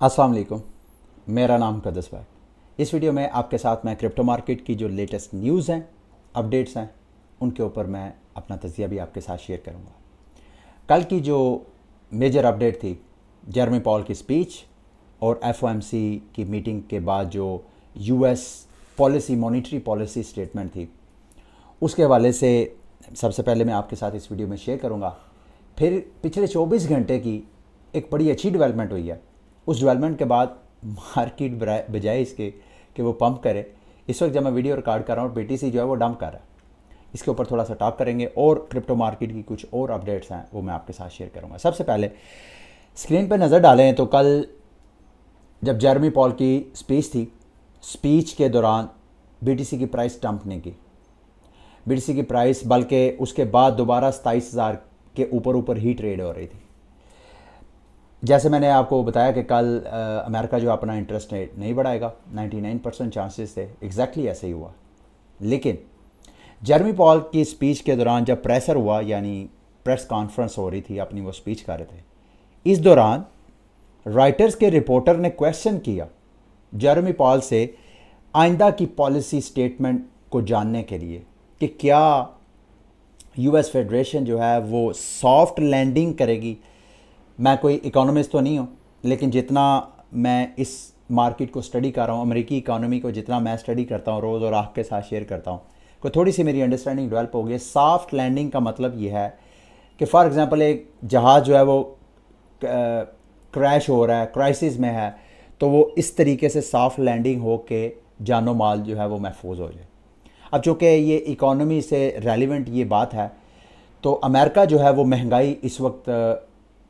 अस्सलाम वालेकुम। मेरा नाम कदस भाई। इस वीडियो में आपके साथ मैं क्रिप्टो मार्केट की जो लेटेस्ट न्यूज़ हैं, अपडेट्स हैं, उनके ऊपर मैं अपना तज़किया भी आपके साथ शेयर करूंगा। कल की जो मेजर अपडेट थी, जेरेमी पॉल की स्पीच और एफओएमसी की मीटिंग के बाद जो US policy, monetary policy statement थी, उसके हवाले से सबसे पहले मैं आपके साथ इस वीडियो में शेयर करूंगा। फिर पिछले 24 घंटे की एक बड़ी अच्छी डेवलपमेंट हुई है। उस डेवलपमेंट के बाद मार्केट बजाय इसके कि वो पंप करे, इस वक्त जब मैं वीडियो रिकॉर्ड कर रहा हूँ बीटीसी जो है वो डंप कर रहा है। इसके ऊपर थोड़ा सा टॉक करेंगे और क्रिप्टो मार्केट की कुछ और अपडेट्स हैं वो मैं आपके साथ शेयर करूँगा। सबसे पहले स्क्रीन पर नज़र डालें तो कल जब जेरेमी पॉल की स्पीच थी, स्पीच के दौरान बीटीसी की प्राइस डंप नहीं की। बीटीसी की प्राइस बल्कि उसके बाद दोबारा 27,000 के ऊपर ही ट्रेड हो रही थी। जैसे मैंने आपको बताया कि कल अमेरिका जो अपना इंटरेस्ट रेट नहीं बढ़ाएगा, 99% चांसेस थे, एग्जैक्टली ऐसे ही हुआ। लेकिन जेरेमी पॉल की स्पीच के दौरान जब प्रेशर हुआ, यानी प्रेस कॉन्फ्रेंस हो रही थी, अपनी वो स्पीच कर रहे थे, इस दौरान राइटर्स के रिपोर्टर ने क्वेश्चन किया जेरेमी पॉल से आइंदा की पॉलिसी स्टेटमेंट को जानने के लिए कि क्या यूएस फेडरेशन जो है वो सॉफ्ट लैंडिंग करेगी। मैं कोई इकोनॉमिस्ट तो नहीं हूँ, लेकिन जितना मैं इस मार्केट को स्टडी कर रहा हूँ, अमेरिकी इकोनॉमी को जितना मैं स्टडी करता हूँ रोज़ और आपके साथ शेयर करता हूँ, कोई थोड़ी सी मेरी अंडरस्टैंडिंग डेवलप हो गई। सॉफ्ट लैंडिंग का मतलब ये है कि फॉर एग्जांपल एक जहाज़ जो है वो क्रैश हो रहा है, क्राइसिस में है, तो वो इस तरीके से सॉफ्ट लैंडिंग हो के जानो माल जो है वो महफूज हो जाए। अब चूँकि ये इकोनॉमी से रेलिवेंट ये बात है, तो अमेरिका जो है वो महंगाई इस वक्त,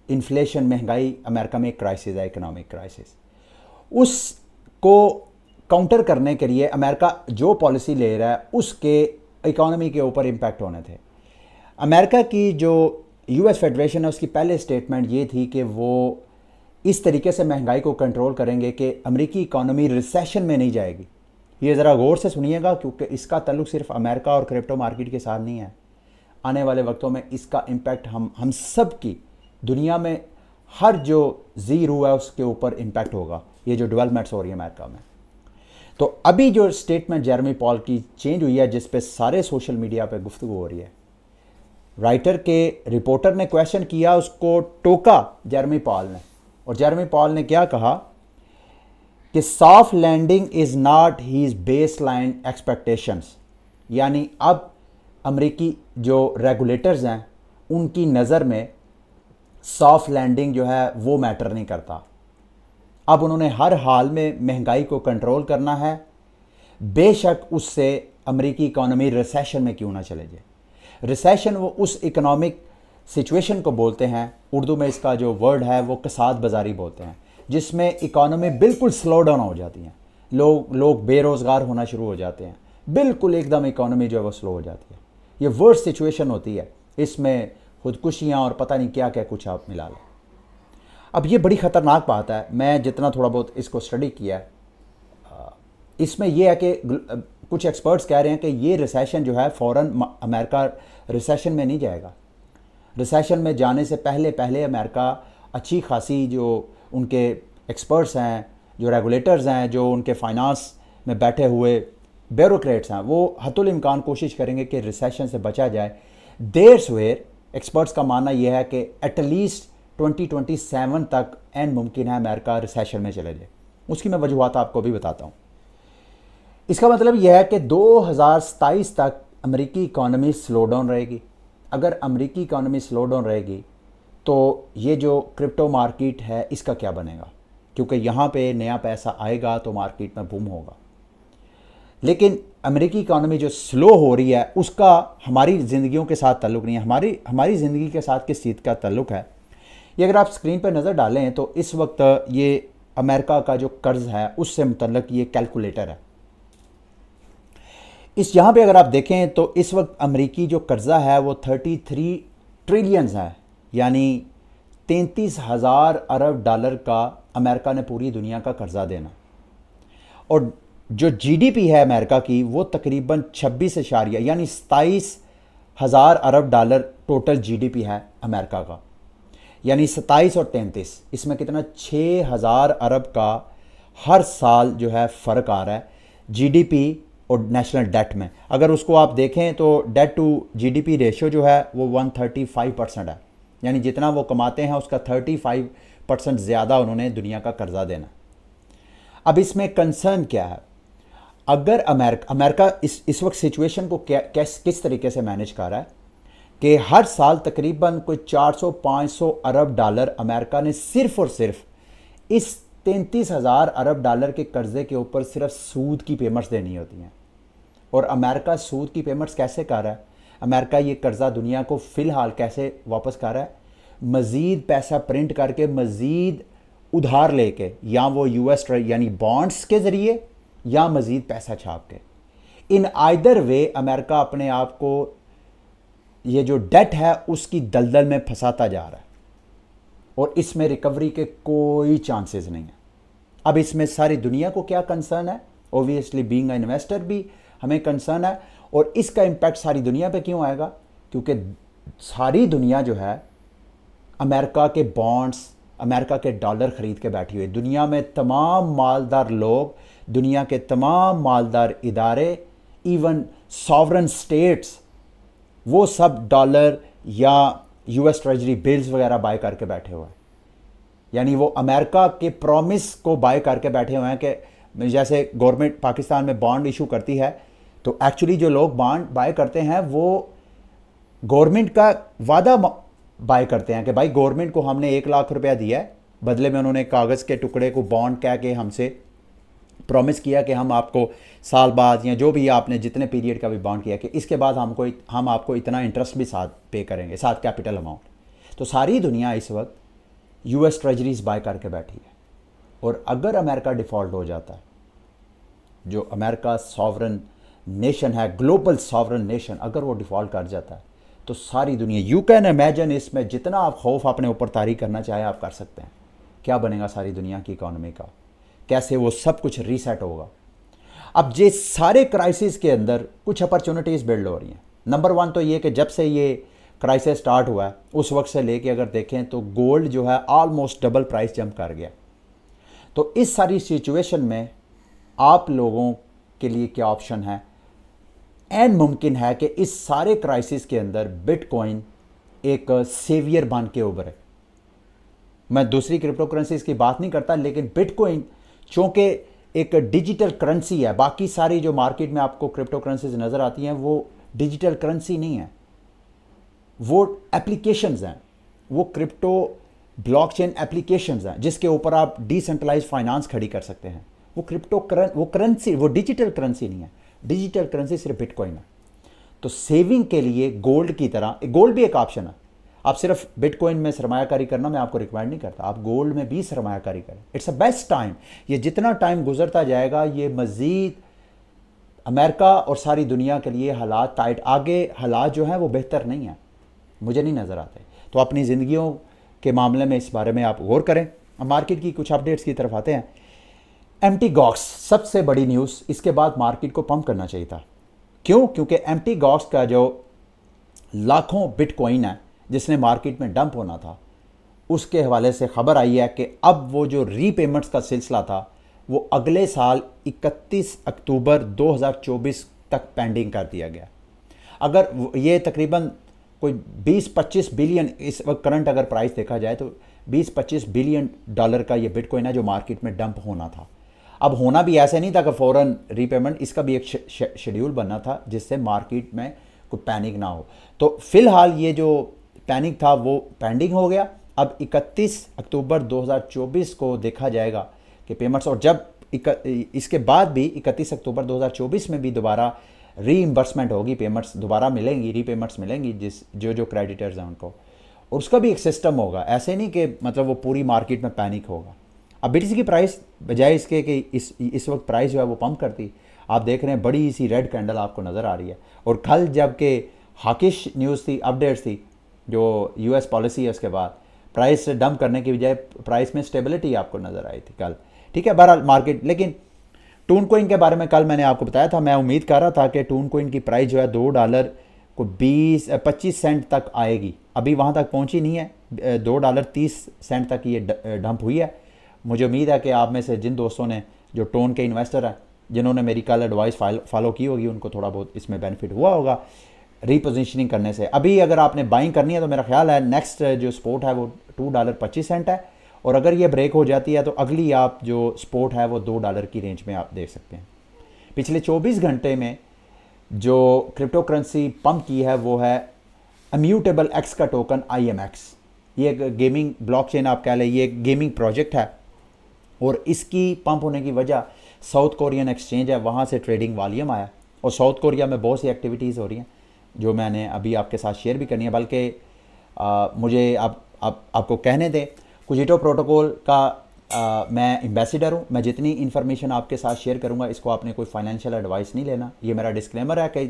इन्फ्लेशन, महंगाई, अमेरिका में एक क्राइसिस है, इकोनॉमिक क्राइसिस। उसको काउंटर करने के लिए अमेरिका जो पॉलिसी ले रहा है उसके इकोनॉमी के ऊपर इम्पैक्ट होने थे। अमेरिका की जो यूएस फेडरेशन है उसकी पहले स्टेटमेंट ये थी कि वो इस तरीके से महंगाई को कंट्रोल करेंगे कि अमेरिकी इकोनॉमी रिसेशन में नहीं जाएगी। ये ज़रा गौर से सुनिएगा, क्योंकि इसका ताल्लुक सिर्फ अमेरिका और क्रिप्टो मार्केट के साथ नहीं है। आने वाले वक्तों में इसका इम्पैक्ट हम सब की दुनिया में हर जो जी रू है उसके ऊपर इम्पैक्ट होगा, ये जो डेवलपमेंट्स हो रही है अमेरिका में। तो अभी जो स्टेटमेंट जेरेमी पॉल की चेंज हुई है, जिस पे सारे सोशल मीडिया पे गुफ्तगू हो रही है, राइटर के रिपोर्टर ने क्वेश्चन किया, उसको टोका जेरेमी पॉल ने, और जेरेमी पॉल ने क्या कहा कि soft landing is not his baseline expectations. यानी अब अमेरिकी जो रेगुलेटर्स हैं उनकी नज़र में सॉफ्ट लैंडिंग जो है वो मैटर नहीं करता। अब उन्होंने हर हाल में महंगाई को कंट्रोल करना है, बेशक उससे अमेरिकी इकोनॉमी रिसेशन में क्यों ना चले जाए। रिसेशन वो उस इकोनॉमिक सिचुएशन को बोलते हैं, उर्दू में इसका जो वर्ड है वो कसाद बाजारी बोलते हैं, जिसमें इकोनॉमी बिल्कुल स्लो डाउन हो जाती है, लोग बेरोज़गार होना शुरू हो जाते हैं, बिल्कुल एकदम इकोनॉमी जो है वो स्लो हो जाती है। ये वर्स्ट सिचुएशन होती है, इसमें खुदकुशियाँ और पता नहीं क्या क्या कुछ आप मिला लें। अब ये बड़ी ख़तरनाक बात है। मैं जितना थोड़ा बहुत इसको स्टडी किया है, इसमें यह है कि कुछ एक्सपर्ट्स कह रहे हैं कि ये रिसेशन जो है फ़ौरन अमेरिका रिसेशन में नहीं जाएगा। रिसेशन में जाने से पहले अमेरिका अच्छी खासी जो उनके एक्सपर्ट्स हैं, जो रेगुलेटर्स हैं, जो उनके फाइनेंस में बैठे हुए ब्यूरोक्रेट्स हैं, वो हतुल इम्कान कोशिश करेंगे कि रिसेशन से बचा जाए। देर सवेर एक्सपर्ट्स का मानना यह है कि एटलीस्ट 2027 तक एंड मुमकिन है अमेरिका रिसेशन में चले जाए। उसकी मैं वजूहत आपको भी बताता हूँ। इसका मतलब यह है कि 2027 तक अमेरिकी इकॉनमी स्लो डाउन रहेगी। अगर अमेरिकी इकॉनमी स्लो डाउन रहेगी तो ये जो क्रिप्टो मार्केट है इसका क्या बनेगा, क्योंकि यहाँ पे नया पैसा आएगा तो मार्केट में बूम होगा। लेकिन अमेरिकी इकॉनमी जो स्लो हो रही है उसका हमारी ज़िंदगियों के साथ ताल्लुक़ नहीं है। हमारी ज़िंदगी के साथ किस चीज़ का ताल्लुक़ है, ये अगर आप स्क्रीन पर नज़र डालें तो इस वक्त ये अमेरिका का जो कर्ज़ है उससे मुतल्लिक़ ये कैलकुलेटर है। इस यहाँ पे अगर आप देखें तो इस वक्त अमेरिकी जो कर्ज़ा है वो 33 ट्रिलियन है, यानी 33,000 अरब डॉलर का अमेरिका ने पूरी दुनिया का कर्ज़ा देना। और जो जीडीपी है अमेरिका की वो तकरीबन 26 इशारिया यानी 27,000 अरब डॉलर टोटल जीडीपी है अमेरिका का। यानी 27 और 33, इसमें कितना 6,000 अरब का हर साल जो है फ़र्क आ रहा है जीडीपी और नेशनल डेट में। अगर उसको आप देखें तो डेट टू जीडीपी रेशियो जो है वो 135% है, यानी जितना वो कमाते हैं उसका 35% ज़्यादा उन्होंने दुनिया का कर्जा देना। अब इसमें कंसर्न क्या है? अगर अमेरिका इस वक्त सिचुएशन को किस तरीके से मैनेज कर रहा है कि हर साल तकरीबन कोई 400-500 अरब डॉलर अमेरिका ने सिर्फ और सिर्फ इस 33,000 अरब डॉलर के कर्जे के ऊपर सिर्फ सूद की पेमेंट्स देनी होती हैं। और अमेरिका सूद की पेमेंट्स कैसे कर रहा है? अमेरिका ये कर्जा दुनिया को फ़िलहाल कैसे वापस कर रहा है? मज़ीद पैसा प्रिंट करके, मज़ीद उधार लेके, या वो यूएस यानी बॉन्ड्स के ज़रिए या मज़ीद पैसा छाप के। इन आइदर वे अमेरिका अपने आप को ये जो डेट है उसकी दलदल में फंसाता जा रहा है और इसमें रिकवरी के कोई चांसेस नहीं है। अब इसमें सारी दुनिया को क्या कंसर्न है? ओबियसली बीइंग अ इन्वेस्टर भी हमें कंसर्न है। और इसका इम्पैक्ट सारी दुनिया पे क्यों आएगा? क्योंकि सारी दुनिया जो है अमेरिका के बॉन्ड्स, अमेरिका के डॉलर खरीद के बैठी हुई। दुनिया में तमाम मालदार लोग, दुनिया के तमाम मालदार इदारे, इवन सॉवरन स्टेट्स, वो सब डॉलर या यूएस ट्रेजरी बिल्स वगैरह बाय करके बैठे हुए हैं। यानी वो अमेरिका के प्रॉमिस को बाय करके बैठे हुए हैं कि जैसे गवर्नमेंट पाकिस्तान में बॉन्ड इशू करती है तो एक्चुअली जो लोग बॉन्ड बाय करते हैं वो गवर्नमेंट का वादा बाय करते हैं कि भाई गवर्नमेंट को हमने 1 लाख रुपया दिया है, बदले में उन्होंने कागज़ के टुकड़े को बॉन्ड कह के हमसे प्रॉमिस किया कि हम आपको साल बाद या जो भी आपने जितने पीरियड का भी बॉन्ड किया कि इसके बाद हम आपको इतना इंटरेस्ट भी साथ पे करेंगे, साथ कैपिटल अमाउंट। तो सारी दुनिया इस वक्त यूएस ट्रेजरीज बाय करके बैठी है। और अगर अमेरिका डिफ़ॉल्ट हो जाता है, जो अमेरिका सॉवरन नेशन है, ग्लोबल सॉवरन नेशन, अगर वो डिफ़ॉल्ट कर जाता है तो सारी दुनिया, यू कैन इमेजिन, इसमें जितना आप खौफ अपने ऊपर तारी करना चाहे आप कर सकते हैं। क्या बनेगा सारी दुनिया की इकॉनमी का, कैसे वो सब कुछ रीसेट होगा। अब ये सारे क्राइसिस के अंदर कुछ अपॉर्चुनिटीज़ बिल्ड हो रही हैं। नंबर 1 तो ये कि जब से ये क्राइसिस स्टार्ट हुआ है उस वक्त से लेके अगर देखें तो गोल्ड जो है ऑलमोस्ट डबल प्राइस जंप कर गया। तो इस सारी सिचुएशन में आप लोगों के लिए क्या ऑप्शन है? एंड मुमकिन है कि इस सारे क्राइसिस के अंदर बिटकॉइन एक सेवियर बन के उभरे। मैं दूसरी क्रिप्टो करेंसीज की बात नहीं करता, लेकिन बिटकॉइन चूंकि एक डिजिटल करेंसी है, बाकी सारी जो मार्केट में आपको क्रिप्टो करेंसीज नज़र आती हैं वो डिजिटल करेंसी नहीं है, वो एप्लीकेशंस हैं, वो क्रिप्टो ब्लॉकचेन एप्लीकेशंस हैं जिसके ऊपर आप डिसेंट्रलाइज फाइनेंस खड़ी कर सकते हैं। वो करेंसी, वो डिजिटल करेंसी नहीं है। डिजिटल करेंसी सिर्फ बिटकॉइन है। तो सेविंग के लिए गोल्ड की तरह, गोल्ड भी एक ऑप्शन है। आप सिर्फ बिटकॉइन में सरमायाकारी करना मैं आपको रिकमेंड नहीं करता, आप गोल्ड में भी सरमायाकारी करें। It's a best time. ये जितना टाइम गुजरता जाएगा ये मज़ीद अमेरिका और सारी दुनिया के लिए हालात टाइट, आगे हालात जो हैं वो बेहतर नहीं है, मुझे नहीं नज़र आते। तो अपनी ज़िंदगियों के मामले में इस बारे में आप गौर करें। अब मार्केट की कुछ अपडेट्स की तरफ आते हैं। एम्प्टी गॉक्स सबसे बड़ी न्यूज़, इसके बाद मार्केट को पंप करना चाहिए था। क्यों? क्योंकि एम्प्टी गॉक्स का जो लाखों बिटकॉइन है जिसने मार्केट में डंप होना था, उसके हवाले से खबर आई है कि अब वो जो रीपेमेंट्स का सिलसिला था वो अगले साल 31 अक्टूबर 2024 तक पेंडिंग कर दिया गया। अगर ये तकरीबन कोई 20-25 बिलियन इस वक्त करंट अगर प्राइस देखा जाए तो 20-25 बिलियन डॉलर का ये बिटकॉइन है जो मार्केट में डंप होना था। अब होना भी ऐसे नहीं था कि फ़ौरन रीपेमेंट, इसका भी एक शेड्यूल बनना था जिससे मार्केट में कोई पैनिक ना हो। तो फिलहाल ये जो पैनिक था वो पेंडिंग हो गया। अब 31 अक्टूबर 2024 को देखा जाएगा कि पेमेंट्स, और जब इसके बाद भी 31 अक्टूबर 2024 में भी दोबारा रीइंबर्समेंट होगी, पेमेंट्स दोबारा मिलेंगी, रीपेमेंट्स मिलेंगी जो क्रेडिटर्स हैं उनको, और उसका भी एक सिस्टम होगा। ऐसे नहीं कि मतलब वो पूरी मार्केट में पैनिक होगा। अब बीटीसी की प्राइस बजाय इसके कि इस वक्त प्राइस जो है वो पंप करती, आप देख रहे हैं बड़ी सी रेड कैंडल आपको नज़र आ रही है। और कल जबकि हाकिश न्यूज़ थी, अपडेट्स थी जो यूएस पॉलिसी है, उसके बाद प्राइस डंप करने की बजाय प्राइस में स्टेबिलिटी आपको नज़र आई थी कल। ठीक है, बहरहाल मार्केट, लेकिन टून कोइन के बारे में कल मैंने आपको बताया था, मैं उम्मीद कर रहा था कि टून कोइन की प्राइस जो है $2 को 25 सेंट तक आएगी। अभी वहाँ तक पहुँची नहीं है, $2.30 तक ये डंप हुई है। मुझे उम्मीद है कि आप में से जिन दोस्तों ने जो टोन के इन्वेस्टर हैं, जिन्होंने मेरी कल एडवाइस फॉलो की होगी, उनको थोड़ा बहुत इसमें बेनिफिट हुआ होगा रीपोजिशनिंग करने से। अभी अगर आपने बाइंग करनी है तो मेरा ख्याल है नेक्स्ट जो सपोर्ट है वो $2.25 है, और अगर ये ब्रेक हो जाती है तो अगली आप जो सपोर्ट है वो $2 की रेंज में आप देख सकते हैं। पिछले 24 घंटे में जो क्रिप्टो करेंसी पंप की है वो है इम्यूटेबल एक्स का टोकन IMX। ये एक गेमिंग ब्लॉकचेन आप कह लें, ये एक गेमिंग प्रोजेक्ट है, और इसकी पंप होने की वजह साउथ कोरियन एक्सचेंज है, वहाँ से ट्रेडिंग वॉल्यूम आया, और साउथ कोरिया में बहुत सी एक्टिविटीज़ हो रही हैं जो मैंने अभी आपके साथ शेयर भी करनी है। बल्कि मुझे आपको कहने दें, कुजिटो प्रोटोकॉल का मैं एम्बेसडर हूँ। मैं जितनी इन्फॉर्मेशन आपके साथ शेयर करूँगा, इसको आपने कोई फाइनेंशियल एडवाइस नहीं लेना, ये मेरा डिस्क्लेमर है कि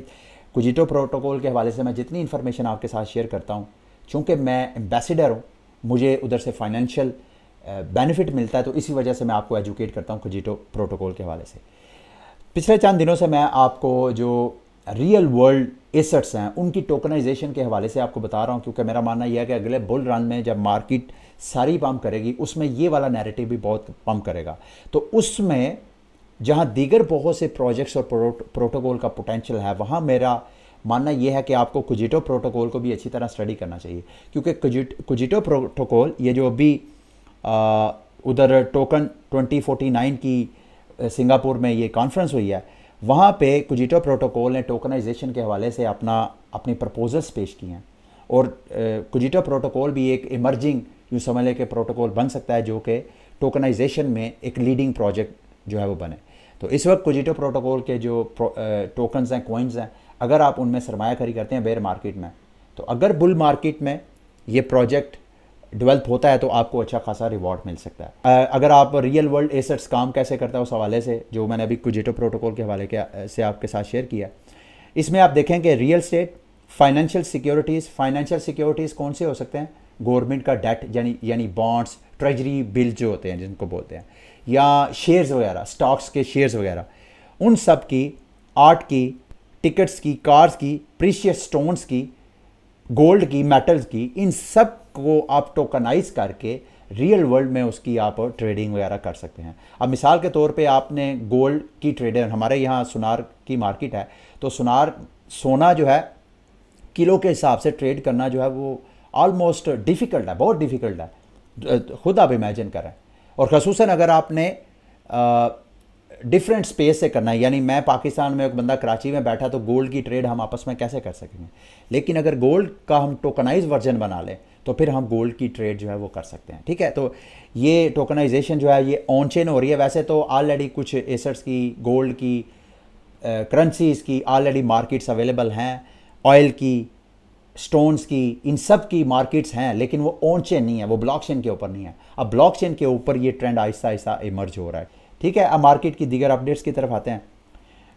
कुजिटो प्रोटोकॉल के हवाले से मैं जितनी इन्फॉर्मेशन आपके साथ शेयर करता हूँ, चूँकि मैं एम्बेसडर हूँ, मुझे उधर से फाइनेंशियल बेनिफिट मिलता है, तो इसी वजह से मैं आपको एजुकेट करता हूँ कुजिटो प्रोटोकॉल के हवाले से। पिछले चंद दिनों से मैं आपको जो रियल वर्ल्ड एसेट्स हैं उनकी टोकनाइजेशन के हवाले से आपको बता रहा हूँ, क्योंकि मेरा मानना यह है कि अगले बुल रन में जब मार्केट सारी पंप करेगी, उसमें ये वाला नैरेटिव भी बहुत पंप करेगा। तो उसमें जहाँ दीगर बहुत से प्रोजेक्ट्स और प्रोटोकॉल का पोटेंशियल है, वहाँ मेरा मानना यह है कि आपको कुजिटो प्रोटोकॉल को भी अच्छी तरह स्टडी करना चाहिए, क्योंकि कुजिटो प्रोटोकॉल ये जो अभी उधर टोकन 2049 की सिंगापुर में ये कॉन्फ्रेंस हुई है, वहाँ पे कुजिटो प्रोटोकॉल ने टोकनाइजेशन के हवाले से अपनी प्रपोजल्स पेश किए हैं, और कुजिटो प्रोटोकॉल भी एक इमर्जिंग यूँ समझ लें कि प्रोटोकॉल बन सकता है जो कि टोकनाइजेशन में एक लीडिंग प्रोजेक्ट जो है वो बने। तो इस वक्त कुजिटो प्रोटोकॉल के जो टोकन्स हैं, कॉइन्स हैं, अगर आप उनमें सरमायाकारी करते हैं बेयर मार्केट में, तो अगर बुल मार्केट में ये प्रोजेक्ट डेवलप होता है तो आपको अच्छा खासा रिवॉर्ड मिल सकता है। अगर आप रियल वर्ल्ड एसेट्स काम कैसे करता है उस हवाले से जो मैंने अभी कुजिटो प्रोटोकॉल के हवाले से आपके साथ शेयर किया, इसमें आप देखें कि रियल स्टेट, फाइनेंशियल सिक्योरिटीज़ कौन से हो सकते हैं? गवर्नमेंट का डेट यानी बॉन्ड्स, ट्रेजरी बिल जो होते हैं जिनको बोलते हैं, या शेयर्स वगैरह, स्टॉक्स के शेयर्स वगैरह, उन सब की, आर्ट की, टिकट्स की, कार्स की, प्रीशियस स्टोन्स की, गोल्ड की, मेटल्स की, इन सब को आप टोकनाइज करके रियल वर्ल्ड में उसकी आप ट्रेडिंग वगैरह कर सकते हैं। अब मिसाल के तौर पे आपने गोल्ड की ट्रेडर, हमारे यहाँ सुनार की मार्केट है, तो सोना जो है किलो के हिसाब से ट्रेड करना जो है वो ऑलमोस्ट डिफ़िकल्ट है, बहुत डिफ़िकल्ट है, खुद आप इमेजिन करें। और ख़ुसूसन अगर आपने डिफरेंट स्पेस से करना है, यानी मैं पाकिस्तान में, एक बंदा कराची में बैठा, तो गोल्ड की ट्रेड हम आपस में कैसे कर सकेंगे? लेकिन अगर गोल्ड का हम टोकनाइज वर्जन बना लें तो फिर हम गोल्ड की ट्रेड जो है वो कर सकते हैं। ठीक है, तो ये टोकनाइजेशन जो है ये ऑन चेन हो रही है। वैसे तो ऑलरेडी कुछ एसेट्स की, गोल्ड की, करेंसीज़ की ऑलरेडी मार्केट्स अवेलेबल हैं, ऑयल की, स्टोन्स की, इन सब की मार्केट्स हैं, लेकिन वो ऑन चेन नहीं है, वो ब्लॉकचेन के ऊपर नहीं है। अब ब्लॉकचेन के ऊपर ये ट्रेंड आहिस्ता आहिस्ता इमर्ज हो रहा है। ठीक है, अब मार्केट की दीगर अपडेट्स की तरफ आते हैं।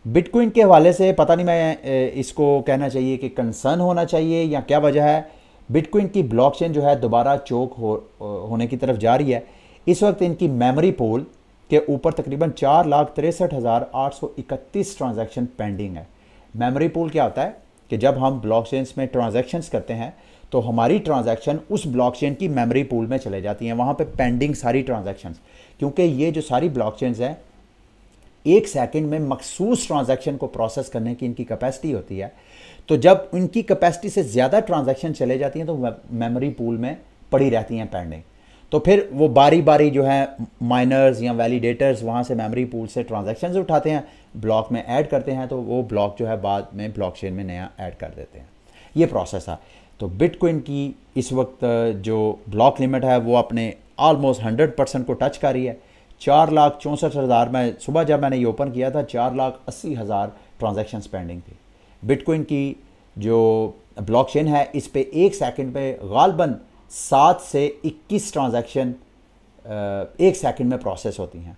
बिटकॉइन के हवाले से पता नहीं मैं इसको कहना चाहिए कि कंसर्न होना चाहिए या क्या वजह है। बिटकॉइन की ब्लॉकचेन जो है दोबारा चोक होने की तरफ जा रही है। इस वक्त इनकी मेमोरी पूल के ऊपर तकरीबन 4,63,831 ट्रांजैक्शन पेंडिंग है। मेमोरी पूल क्या होता है कि जब हम ब्लॉकचेन्स में ट्रांजैक्शंस करते हैं तो हमारी ट्रांजैक्शन उस ब्लॉकचेन की मेमोरी पूल में चले जाती हैं, वहाँ पे पेंडिंग सारी ट्रांजैक्शंस, क्योंकि ये जो सारी ब्लॉकचेन्स हैं एक सेकंड में मखसूस ट्रांजैक्शन को प्रोसेस करने की इनकी कैपेसिटी होती है। तो जब इनकी कैपेसिटी से ज़्यादा ट्रांजैक्शन चले जाती हैं तो मेमोरी पूल में पड़ी रहती हैं पेंडिंग। तो फिर वो बारी बारी जो है माइनर्स या वैलिडेटर्स वहाँ से मेमोरी पूल से ट्रांजैक्शंस उठाते हैं, ब्लॉक में ऐड करते हैं, तो वो ब्लॉक जो है बाद में ब्लॉकचेन में नया ऐड कर देते हैं। ये प्रोसेस है। तो बिटकॉइन की इस वक्त जो ब्लॉक लिमिट है वो अपने ऑलमोस्ट 100% को टच कर रही है। 4,64,000 में सुबह जब मैंने ये ओपन किया था 4,80,000 ट्रांजैक्शन पेंडिंग थी। बिटकॉइन की जो ब्लॉकचेन है इस पे एक सेकंड पे गालबन 7 से 21 ट्रांजैक्शन एक सेकंड में प्रोसेस होती हैं।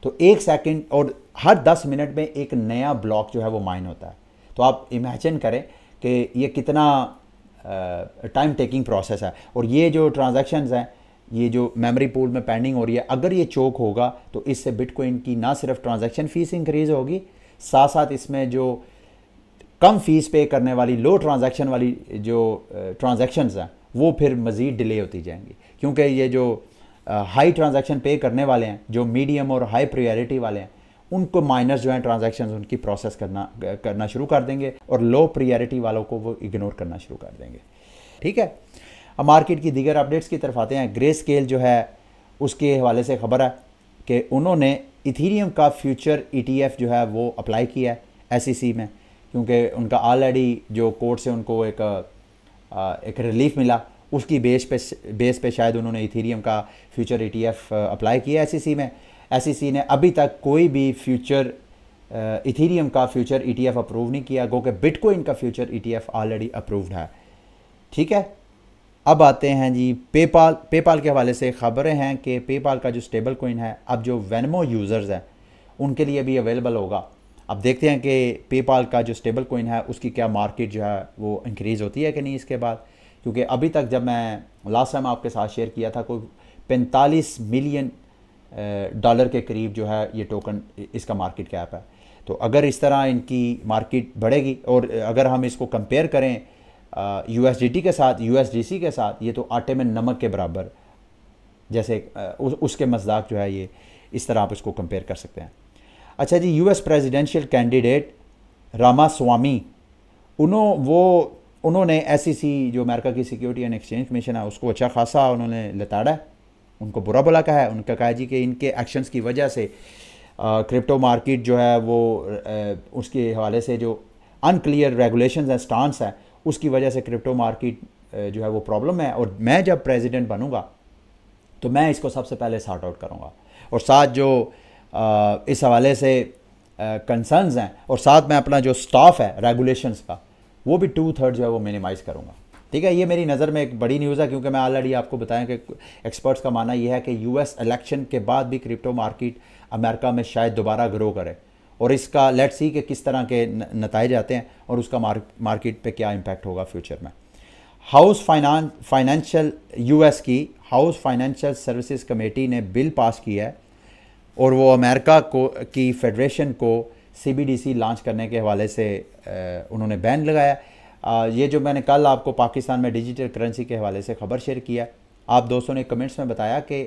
तो एक सेकंड और हर 10 मिनट में एक नया ब्लॉक जो है वो माइन होता है। तो आप इमेजिन करें कि ये कितना टाइम टेकिंग प्रोसेस है। और ये जो ट्रांजैक्शंस हैं, ये जो मेमोरी पूल में पेंडिंग हो रही है, अगर ये चोक होगा तो इससे बिटकॉइन की ना सिर्फ ट्रांजैक्शन फीस इंक्रीज़ होगी, साथ साथ इसमें जो कम फीस पे करने वाली लो ट्रांजैक्शन वाली जो ट्रांजैक्शंस हैं वो फिर मज़ीद डिले होती जाएंगी, क्योंकि ये जो हाई ट्रांजैक्शन पे करने वाले हैं, जो मीडियम और हाई प्रायोरिटी वाले हैं, उनको माइनर्स जो हैं ट्रांजैक्शंस उनकी प्रोसेस करना शुरू कर देंगे और लो प्रायोरिटी वालों को वो इग्नोर करना शुरू कर देंगे। ठीक है, अब मार्केट की दीगर अपडेट्स की तरफ आते हैं। ग्रे स्केल जो है उसके हवाले से खबर है कि उन्होंने इथीरियम का फ्यूचर ETF जो है वो अप्लाई किया है SEC में, क्योंकि उनका ऑलरेडी जो कोर्ट से उनको एक रिलीफ मिला, उसकी बेस पे शायद उन्होंने इथीरियम का फ्यूचर ETF अप्लाई किया SEC में। SEC ने अभी तक कोई भी इथीरियम का फ्यूचर ETF अप्रूव नहीं किया, गो कि बिटकॉइन का फ्यूचर ETF ऑलरेडी अप्रूव्ड है। ठीक है, अब आते हैं जी पेपाल के हवाले से खबरें हैं कि पेपाल का जो स्टेबल कॉइन है अब जो वेनमो यूज़र्स हैं उनके लिए भी अवेलेबल होगा। अब देखते हैं कि पेपाल का जो स्टेबल कॉइन है उसकी क्या मार्केट जो है वो इंक्रीज़ होती है कि नहीं इसके बाद, क्योंकि अभी तक जब मैं लास्ट टाइम आपके साथ शेयर किया था कोई 45 मिलियन डॉलर के करीब जो है ये टोकन इसका मार्केट कैप है। तो अगर इस तरह इनकी मार्केट बढ़ेगी और अगर हम इसको कंपेयर करें USDT के साथ, USDC के साथ, ये तो आटे में नमक के बराबर, जैसे उसके मज़दाक जो है ये इस तरह आप इसको कंपेयर कर सकते हैं। अच्छा जी, US प्रेसिडेंशियल कैंडिडेट रामास्वामी उन्होंने SEC जो अमेरिका की सिक्योरिटी एंड एक्सचेंज कमीशन है उसको अच्छा खासा उन्होंने लताड़ा है, उनको बुरा भला कहा है। उनका कहा जी कि इनके एक्शंस की वजह से क्रिप्टो मार्केट जो है वो उसके हवाले से जो अनक्लियर रेगुलेशंस हैं, स्टांस है, उसकी वजह से क्रिप्टो मार्केट जो है वो प्रॉब्लम है, और मैं जब प्रेसिडेंट बनूंगा तो मैं इसको सबसे पहले सॉर्ट आउट करूंगा, और साथ जो इस हवाले से कंसर्न्स हैं, और साथ में अपना जो स्टाफ है रेगुलेशंस का वो भी 2/3 जो है वो मिनिमाइज़ करूंगा। ठीक है, ये मेरी नज़र में एक बड़ी न्यूज़ है, क्योंकि मैं ऑलरेडी आपको बताया कि एक्सपर्ट्स का मानना यह है कि US इलेक्शन के बाद भी क्रिप्टो मार्केट अमेरिका में शायद दोबारा ग्रो करे, और इसका लेट्स सी कि किस तरह के नताइज आते हैं और उसका मार्केट पे क्या इम्पैक्ट होगा फ्यूचर में। US की हाउस फाइनेंशियल सर्विसेज कमेटी ने बिल पास किया है और वो अमेरिका की फेडरेशन को CBDC लॉन्च करने के हवाले से उन्होंने बैन लगाया। ये जो मैंने कल आपको पाकिस्तान में डिजिटल करेंसी के हवाले से खबर शेयर किया, आप दोस्तों ने कमेंट्स में बताया कि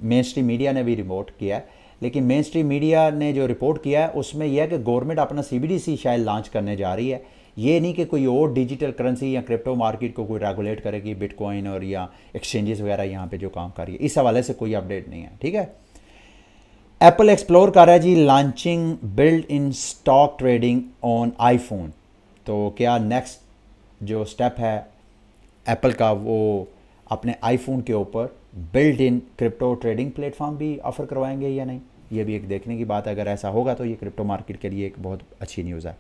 मेन स्ट्रीम मीडिया ने भी रिपोर्ट किया है, लेकिन मेन स्ट्रीम मीडिया ने जो रिपोर्ट किया है उसमें यह है कि गवर्नमेंट अपना CBDC शायद लॉन्च करने जा रही है। ये नहीं कि कोई और डिजिटल करेंसी या क्रिप्टो मार्केट को कोई रेगुलेट करेगी, बिटकॉइन और या एक्सचेंजेस वगैरह यहाँ पे जो काम कर रही है, इस हवाले से कोई अपडेट नहीं है। ठीक है, एप्पल एक्सप्लोर कर रहा है जी launching build in stock trading on iPhone। तो क्या नेक्स्ट जो स्टेप है एप्पल का वो अपने iPhone के ऊपर build in crypto trading platform भी ऑफर करवाएंगे या नहीं, ये भी एक देखने की बात है। अगर ऐसा होगा तो ये क्रिप्टो मार्केट के लिए एक बहुत अच्छी न्यूज़ है।